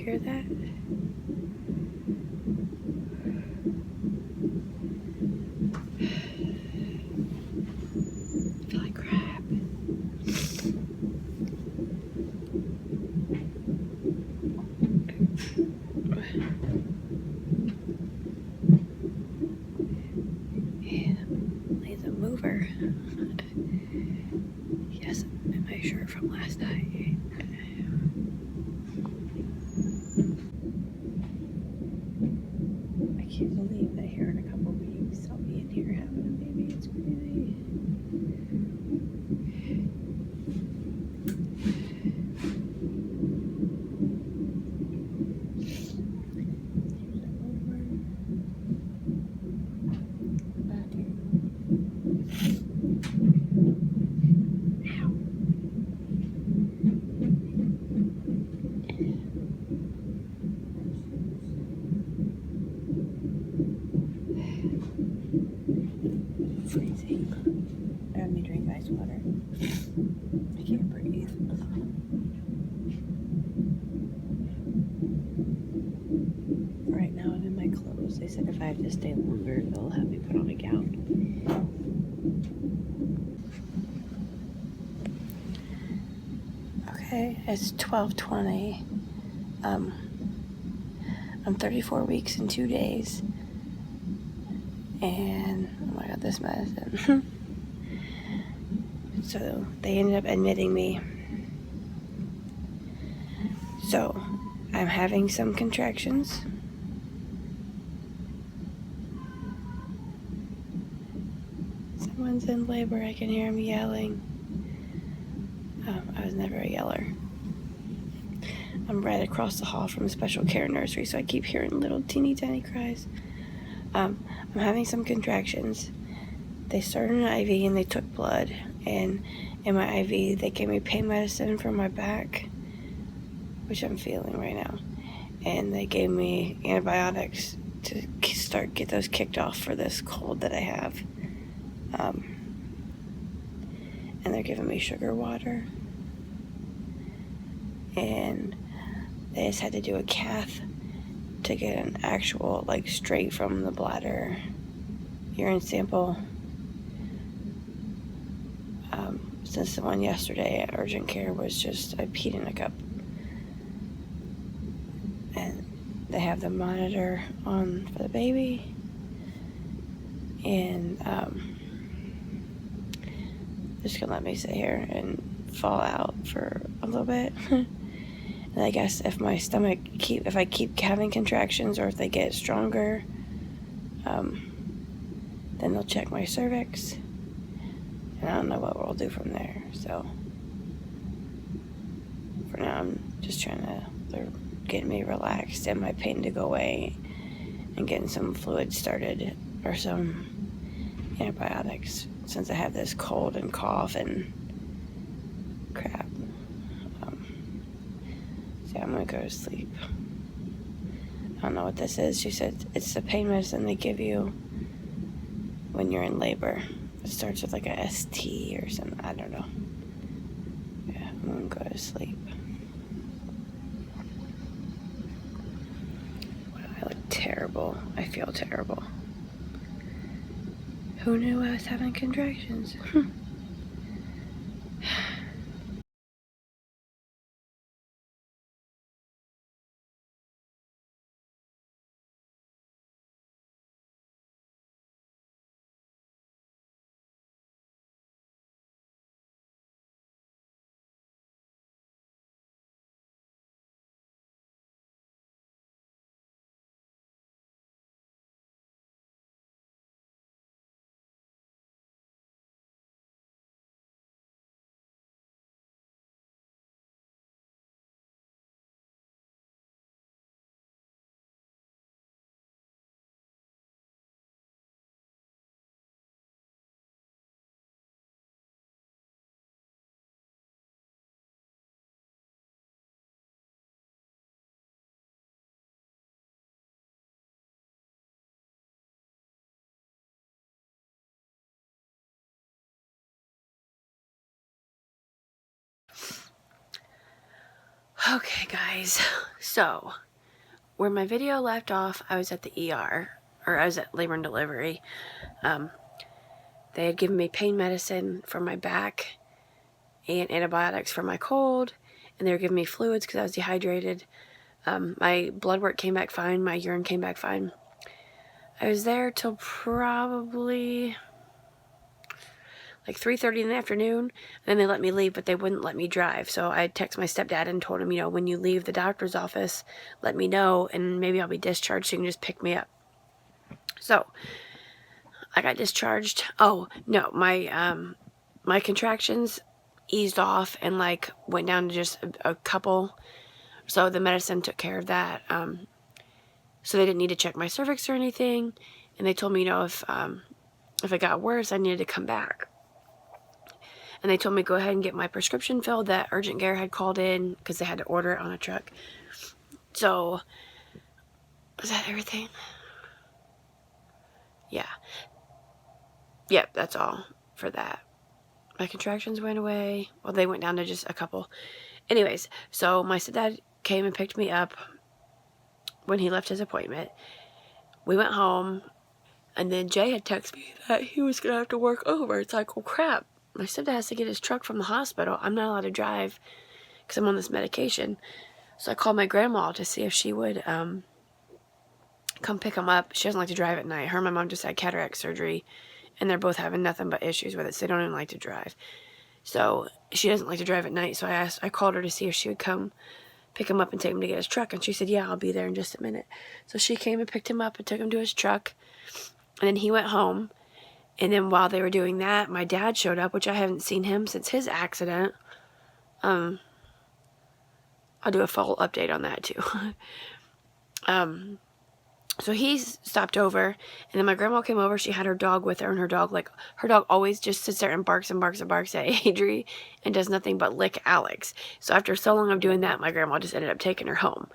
hear that? I feel like crap. Yeah, he's a mover. Yes, in my shirt from last night. I can't believe that here in a couple weeks I'll be in here having a baby. It's crazy. Freezing. Let me drink ice water. I can't breathe. Right now I'm in my clothes. They said if I have to stay longer, they'll have me put on a gown. Okay, it's 12:20. I'm 34 weeks and 2 days. And, oh my god, this medicine. So, they ended up admitting me. So, I'm having some contractions. Someone's in labor. I can hear him yelling. I was never a yeller. I'm right across the hall from a special care nursery, so I keep hearing little teeny tiny cries. I'm having some contractions. They started an IV and they took blood. And in my IV, they gave me pain medicine for my back, which I'm feeling right now. And they gave me antibiotics to get those kicked off for this cold that I have. And they're giving me sugar water. And they just had to do a cath to get an actual, like, straight from the bladder urine sample. Since the one yesterday at urgent care was just, I peed in a cup. And they have the monitor on for the baby. And just gonna let me sit here and fall out for a little bit. And I guess if my stomach if I keep having contractions or if they get stronger, then they'll check my cervix. And I don't know what we'll do from there. So for now, I'm just they're getting me relaxed and my pain to go away and getting some fluid started or some antibiotics since I have this cold and cough and crap. So I'm gonna go to sleep. I don't know what this is. She said it's the pain medicine they give you when you're in labor. It starts with like a ST or something. I don't know. Yeah, I'm gonna go to sleep. Wow, I look terrible. I feel terrible. Who knew I was having contractions? Okay, guys, so where my video left off, I was at the ER, or I was at labor and delivery. They had given me pain medicine for my back and antibiotics for my cold, and they were giving me fluids because I was dehydrated. My blood work came back fine, my urine came back fine. I was there till probably like 3:30 in the afternoon, and then they let me leave, but they wouldn't let me drive. So I texted my stepdad and told him, you know, when you leave the doctor's office, let me know, and maybe I'll be discharged so you can just pick me up. So I got discharged. Oh, no, my contractions eased off and like went down to just a couple. So the medicine took care of that. So they didn't need to check my cervix or anything. And they told me, you know, if it got worse, I needed to come back. And they told me go ahead and get my prescription filled that urgent care had called in because they had to order it on a truck. So, was that everything? Yeah. Yep, that's all for that. My contractions went away. Well, they went down to just a couple. Anyways, so my stepdad came and picked me up when he left his appointment. We went home, and then Jay had texted me that he was going to have to work over. It's like, oh crap. My stepdad has to get his truck from the hospital. I'm not allowed to drive because I'm on this medication. So I called my grandma to see if she would come pick him up. She doesn't like to drive at night. Her and my mom just had cataract surgery, and they're both having nothing but issues with it, so they don't even like to drive. So she doesn't like to drive at night, so I called her to see if she would come pick him up and take him to get his truck, and she said, yeah, I'll be there in just a minute. So she came and picked him up and took him to his truck, and then he went home. And then while they were doing that, my dad showed up, which I haven't seen him since his accident. I'll do a full update on that too. So he stopped over, and then my grandma came over. She had her dog with her, and her dog always just sits there and barks and barks and barks at Adri and does nothing but lick Alex. So after so long of doing that, my grandma just ended up taking her home.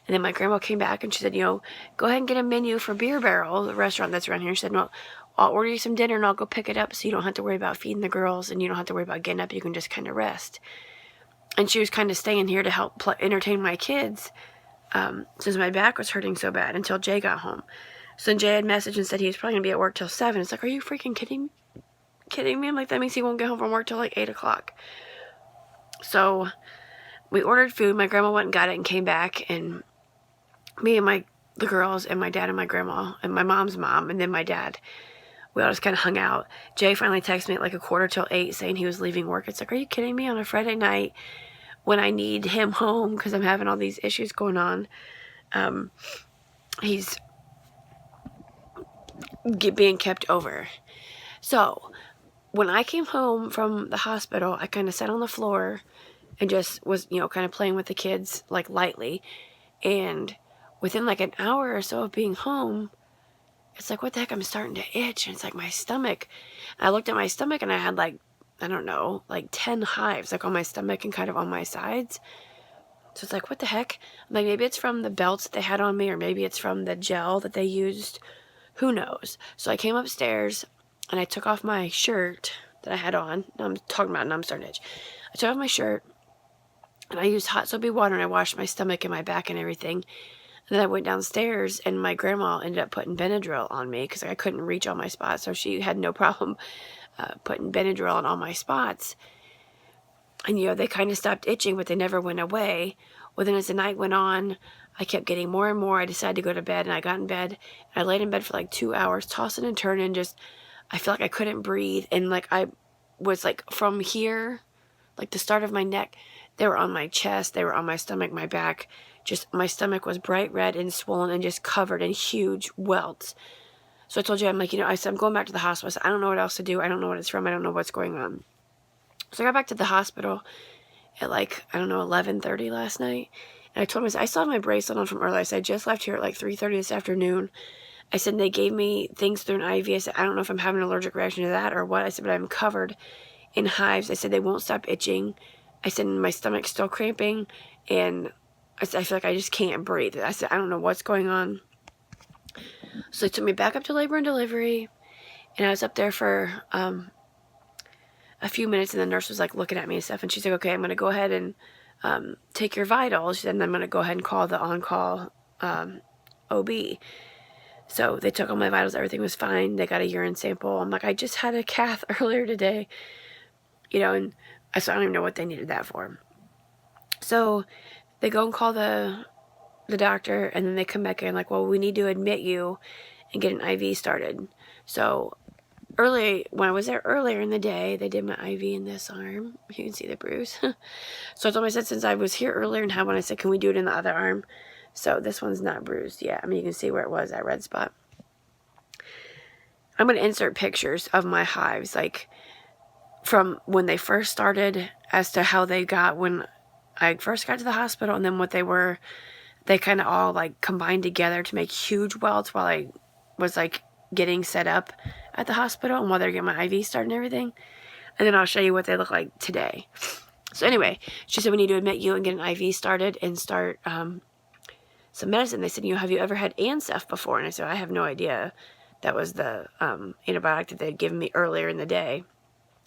And then my grandma came back and she said, you know, go ahead and get a menu for Beer Barrel, the restaurant that's around here. She said, no, I'll order you some dinner and I'll go pick it up so you don't have to worry about feeding the girls and you don't have to worry about getting up. You can just kind of rest. And she was kind of staying here to help entertain my kids since my back was hurting so bad until Jay got home. So then Jay had messaged and said he was probably going to be at work till 7. It's like, are you freaking kidding me? I'm like, that means he won't get home from work till like 8 o'clock. So we ordered food. My grandma went and got it and came back, and me and the girls and my dad and my grandma and my mom's mom and then my dad, we all just kind of hung out. Jay finally texted me at like 7:45 saying he was leaving work. It's like, are you kidding me? On a Friday night when I need him home because I'm having all these issues going on. He's being kept over. So when I came home from the hospital, I kind of sat on the floor and just was, you know, kind of playing with the kids like lightly. And within like an hour or so of being home, it's like, what the heck, I'm starting to itch. And it's like my stomach. And I looked at my stomach and I had like, I don't know, like 10 hives like on my stomach and kind of on my sides. So it's like, what the heck? I'm like, maybe it's from the belts that they had on me, or maybe it's from the gel that they used. Who knows? So I came upstairs and I took off my shirt that I had on. Now I'm talking about, and I'm starting to itch. I took off my shirt and I used hot soapy water and I washed my stomach and my back and everything. And then I went downstairs and my grandma ended up putting Benadryl on me because I couldn't reach all my spots. So she had no problem putting Benadryl on all my spots. And, you know, they kind of stopped itching, but they never went away. Well, then as the night went on, I kept getting more and more. I decided to go to bed, and I got in bed. And I laid in bed for like 2 hours, tossing and turning, just, I felt like I couldn't breathe. And like I was like from here, like the start of my neck, they were on my chest, they were on my stomach, my back. Just my stomach was bright red and swollen and just covered in huge welts. So I told you, I'm like, you know, I said, I'm going back to the hospital. I said, I don't know what else to do. I don't know what it's from. I don't know what's going on. So I got back to the hospital at like, I don't know, 11:30 last night. And I told him, I said, I still have my bracelet on from earlier. I said, I just left here at like 3:30 this afternoon. I said, they gave me things through an IV. I said, I don't know if I'm having an allergic reaction to that or what. I said, but I'm covered in hives. I said, they won't stop itching. I said, my stomach's still cramping. And I said, I feel like I just can't breathe. I said, I don't know what's going on. So they took me back up to labor and delivery. And I was up there for a few minutes, and the nurse was like looking at me and stuff. And she's like, okay, I'm going to go ahead and take your vitals, then I'm going to go ahead and call the on-call OB. So they took all my vitals. Everything was fine. They got a urine sample. I'm like, I just had a cath earlier today, and so I don't even know what they needed that for. So they go and call the doctor, and then they come back in like, well, we need to admit you and get an IV started. So when I was there earlier in the day, they did my IV in this arm. You can see the bruise. So I told them, I said, since I was here earlier and had one, I said, can we do it in the other arm? So this one's not bruised yet. I mean, you can see where it was, that red spot. I'm going to insert pictures of my hives, like from when they first started as to how they got when I first got to the hospital, and then what they were. They kind of all like combined together to make huge welts while I was like getting set up at the hospital and while they're getting my IV started and everything. And then I'll show you what they look like today. So anyway, she said, we need to admit you and get an IV started and start some medicine. They said, have you ever had Ancef before? And I said, I have no idea. That was the antibiotic that they'd given me earlier in the day.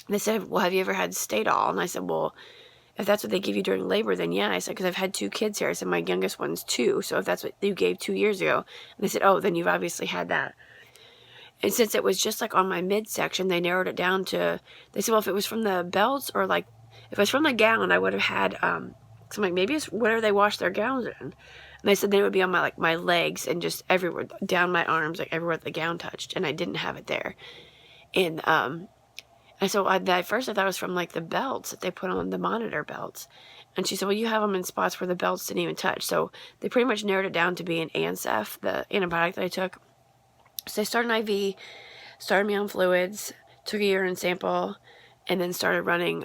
And they said, well, have you ever had Stadol? And I said, well, if that's what they give you during labor, then yeah. I said, because I've had 2 kids here. I said, my youngest one's 2. So if that's what you gave 2 years ago. And they said, oh, then you've obviously had that. And since it was just like on my midsection, they narrowed it down to, they said, well, if it was from the belts or like, if it was from the gown, I would have had, so I'm like, maybe it's where they wash their gowns in. And they said they would be on my legs and just everywhere, down my arms, like everywhere the gown touched. And I didn't have it there. And so at first I thought it was from like the belts that they put on, the monitor belts. And she said, well, you have them in spots where the belts didn't even touch. So they pretty much narrowed it down to be an Ancef, the antibiotic that I took. So they started an IV, started me on fluids, took a urine sample, and then started running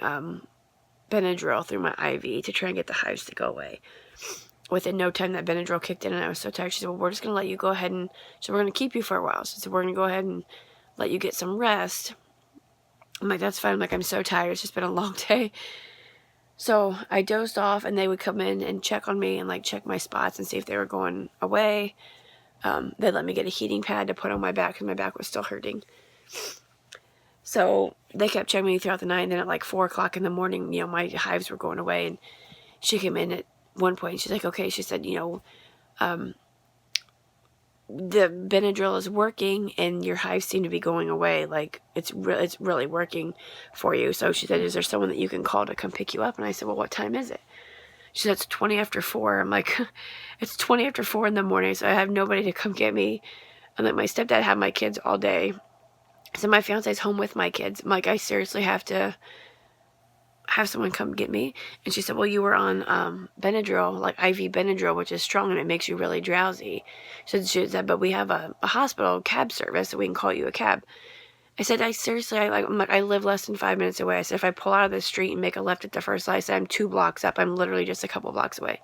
Benadryl through my IV to try and get the hives to go away. Within no time, that Benadryl kicked in, and I was so tired. She said, well, we're just going to let you go ahead and, so we're going to keep you for a while. So we're going to go ahead and let you get some rest. I'm like, that's fine. I'm like, I'm so tired. It's just been a long day. So I dozed off, and they would come in and check on me and like check my spots and see if they were going away. They let me get a heating pad to put on my back because my back was still hurting. So they kept checking me throughout the night. And then at like 4 o'clock in the morning, my hives were going away. And she came in at one point. She's like, okay. She said, the Benadryl is working and your hives seem to be going away. Like it's really working for you. So she said, is there someone that you can call to come pick you up? And I said, well, what time is it? She said, it's 20 after 4. I'm like, it's 20 after 4 in the morning, so I have nobody to come get me. I'm like, my stepdad had my kids all day. So my fiance's home with my kids. I'm like, I seriously have to have someone come get me. And she said, well, you were on Benadryl, like IV Benadryl, which is strong and it makes you really drowsy. She said, but we have a hospital cab service, so we can call you a cab. I said, I live less than 5 minutes away. I said, if I pull out of the street and make a left at the first light, I said, I'm 2 blocks up. I'm literally just a couple blocks away.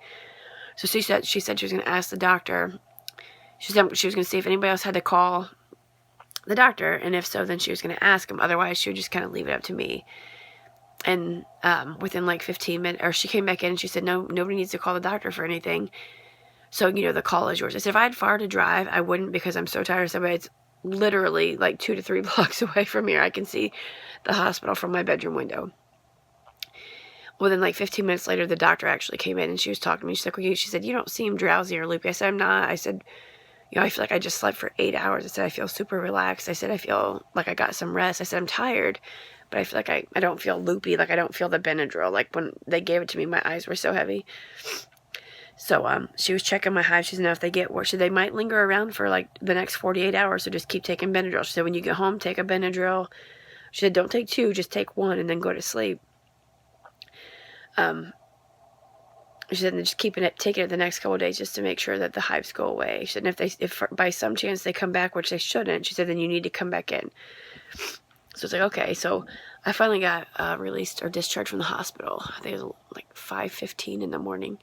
So she said she was going to ask the doctor. She said she was going to see if anybody else had to call the doctor. And if so, then she was going to ask him. Otherwise, she would just kind of leave it up to me. And within like 15 minutes, or she came back in and she said, no, nobody needs to call the doctor for anything. So, the call is yours. I said, if I had far to drive, I wouldn't because I'm so tired. So it's literally like 2 to 3 blocks away from here. I can see the hospital from my bedroom window. Well, then like 15 minutes later, the doctor actually came in and she was talking to me. She's like, well, she said, you don't seem drowsy or loopy. I said, I'm not. I said, I feel like I just slept for 8 hours. I said, I feel super relaxed. I said, I feel like I got some rest. I said, I'm tired, but I feel like I don't feel loopy. Like I don't feel the Benadryl. Like when they gave it to me, my eyes were so heavy. So she was checking my hives. She said, no, if they get worse, they might linger around for like the next 48 hours. So just keep taking Benadryl. She said, when you get home, take a Benadryl. She said, don't take 2, just take 1 and then go to sleep. She said, just taking it the next couple of days just to make sure that the hives go away. She said, if by some chance they come back, which they shouldn't, she said, then you need to come back in. So it's like, okay. So I finally got released or discharged from the hospital. I think it was like 5:15 in the morning.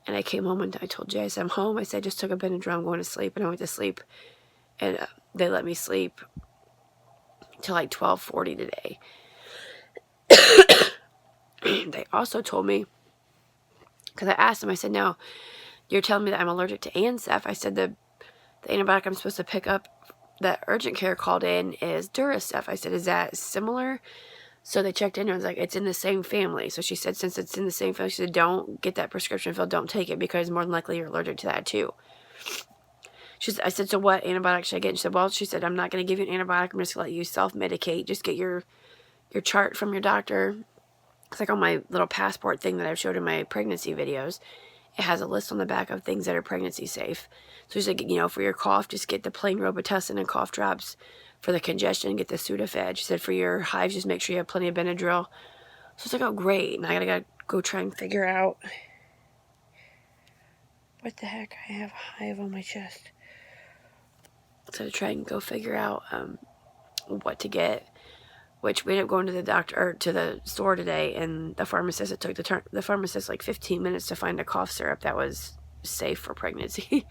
And I came home and I told Jay, I said, I'm home. I said, I just took a Benadryl. I'm going to sleep. And I went to sleep. And they let me sleep till like 12:40 today. They also told me, because I asked them, I said, now, you're telling me that I'm allergic to Ancef. I said, the antibiotic I'm supposed to pick up that urgent care called in is Duracef. I said, is that similar? So they checked in and was like, it's in the same family. So she said, since it's in the same family, she said, don't get that prescription filled. Don't take it because more than likely you're allergic to that too. I said, so what antibiotic should I get? And she said, well, she said, I'm not going to give you an antibiotic. I'm just going to let you self-medicate. Just get your chart from your doctor. It's like on my little passport thing that I've showed in my pregnancy videos. It has a list on the back of things that are pregnancy safe. So she's like, you know, for your cough, just get the plain Robitussin and cough drops. For the congestion, get the Sudafed. She said, for your hives, just make sure you have plenty of Benadryl. So it's like, oh, great. And I gotta go try and figure out what the heck. I have a hive on my chest. So to try and go figure out what to get. Which we ended up going to the doctor, or to the store today, and the pharmacist, it took the pharmacist like 15 minutes to find a cough syrup that was safe for pregnancy.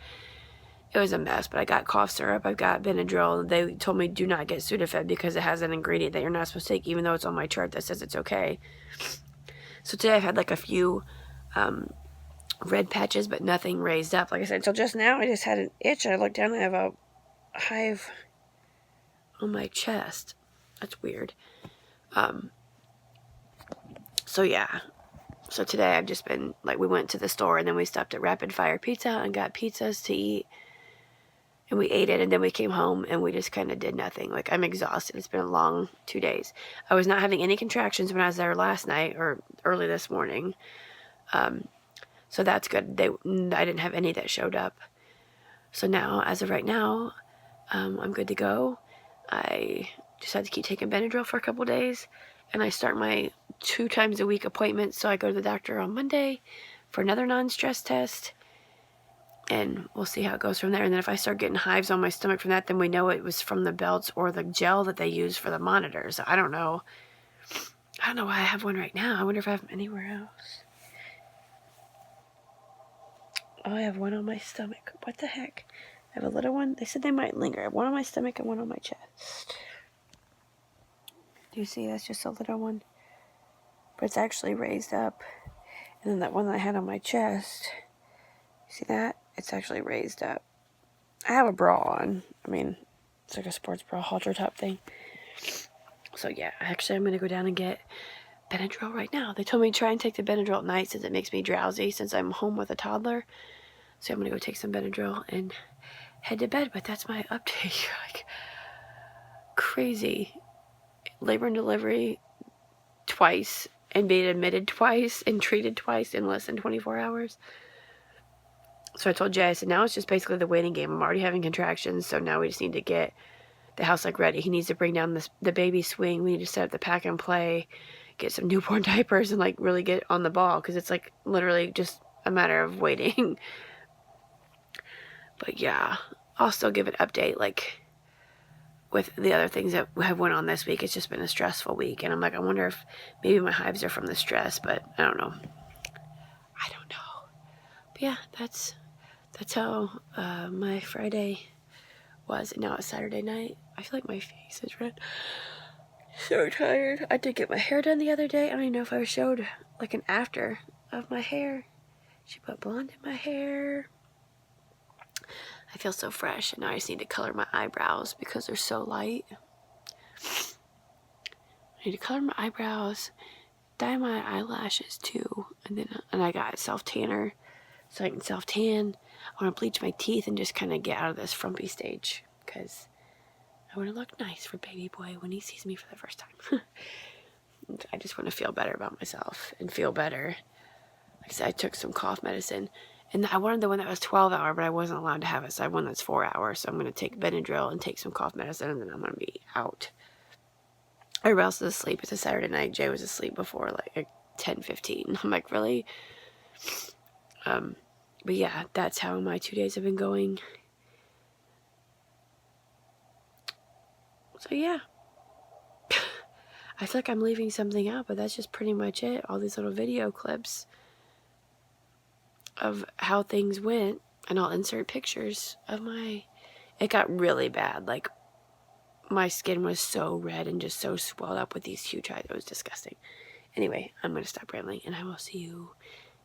It was a mess, but I got cough syrup, I've got Benadryl. They told me do not get Sudafed because it has an ingredient that you're not supposed to take, even though it's on my chart that says it's okay. So today I've had like a few red patches, but nothing raised up. Like I said, until just now I just had an itch. I looked down and I have a hive on my chest. That's weird. So yeah. So today I've just been, like, we went to the store and then we stopped at Rapid Fire Pizza and got pizzas to eat. And we ate it, and then we came home and we just kind of did nothing. Like, I'm exhausted. It's been a long 2 days. I was not having any contractions when I was there last night or early this morning. So that's good. I didn't have any that showed up. So now, as of right now, I'm good to go. I just had to keep taking Benadryl for a couple days, and I start my 2 times a week appointment. So I go to the doctor on Monday for another non-stress test, and we'll see how it goes from there. And then if I start getting hives on my stomach from that, then we know it was from the belts or the gel that they use for the monitors. I don't know. I don't know why I have one right now. I wonder if I have them anywhere else. Oh, I have one on my stomach. What the heck? I have a little one. They said they might linger. I have one on my stomach and one on my chest. Do you see? That's just a little one. But it's actually raised up. And then that one that I had on my chest, see that? It's actually raised up. I have a bra on. I mean, it's like a sports bra halter top thing. So yeah, actually I'm going to go down and get Benadryl right now. They told me to try and take the Benadryl at night since it makes me drowsy since I'm home with a toddler. So I'm going to go take some Benadryl and head to bed. But that's my update. Like, crazy. Labor and delivery twice, and being admitted twice and treated twice in less than 24 hours. So I told Jay, I said, now it's just basically the waiting game. I'm already having contractions, so now we just need to get the house like ready. He needs to bring down the baby swing. We need to set up the pack and play, get some newborn diapers, and like really get on the ball, because it's like literally just a matter of waiting. But yeah, I'll still give an update, like with the other things that have went on this week. It's just been a stressful week, and I'm like, I wonder if maybe my hives are from the stress, but I don't know. But yeah, that's how my Friday was, and now it's Saturday night. I feel like my face is red. So tired. I did get my hair done the other day. I don't even know if I showed like an after of my hair. She put blonde in my hair. I feel so fresh, and now I just need to color my eyebrows because they're so light. I need to color my eyebrows, dye my eyelashes too, and I got a self-tanner so I can self-tan. I want to bleach my teeth and just kind of get out of this frumpy stage, because I want to look nice for baby boy when he sees me for the first time. I just want to feel better about myself and feel better. Like I said, I took some cough medicine, and I wanted the one that was 12-hour, but I wasn't allowed to have it, so I have one that's 4 hours. So I'm going to take Benadryl and take some cough medicine, and then I'm going to be out. Everybody else is asleep. It's a Saturday night. Jay was asleep before like 10:15. I'm like, really? But yeah, that's how my 2 days have been going. So yeah. I feel like I'm leaving something out, but that's just pretty much it. All these little video clips of how things went, and I'll insert pictures of it got really bad. Like, my skin was so red and just so swelled up with these huge hives. It was disgusting. Anyway, I'm going to stop rambling, and I will see you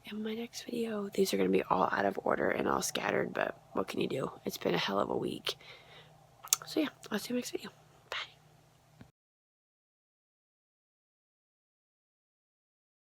in my next video. These are going to be all out of order and all scattered, but what can you do? It's been a hell of a week. So yeah, I'll see you next video.